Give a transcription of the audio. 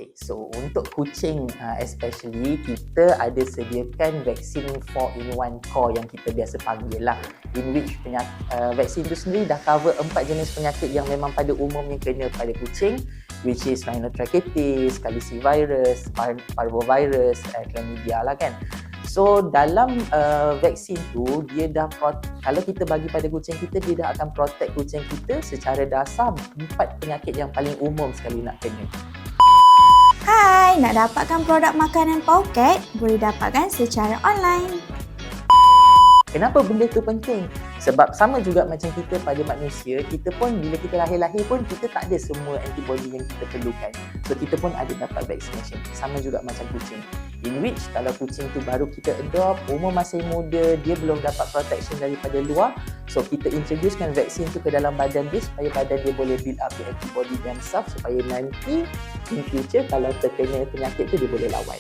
Okay, so untuk kucing especially, kita ada sediakan vaksin 4-in-1 core yang kita biasa panggil lah, in which vaksin tu sendiri dah cover 4 jenis penyakit yang memang pada umumnya kena pada kucing, which is rhinotracheitis, calicivirus, parvovirus, chlamydia lah kan. So dalam vaksin tu, dia dah kalau kita bagi pada kucing kita, dia dah akan protect kucing kita secara dasar 4 penyakit yang paling umum sekali nak kena. Hai, nak dapatkan produk makanan Powcat? Boleh dapatkan secara online. Kenapa benda tu penting? Sebab sama juga macam kita pada manusia, kita pun bila kita lahir-lahir pun kita tak ada semua antibody yang kita perlukan. So kita pun ada dapat vaccination. Sama juga macam kucing. In which kalau kucing tu baru kita adopt, umur masih muda, dia belum dapat protection daripada luar. So kita introducekan vaksin tu ke dalam badan dia supaya badan dia boleh build up the antibody themselves supaya nanti in future kalau terkena penyakit tu dia boleh lawan.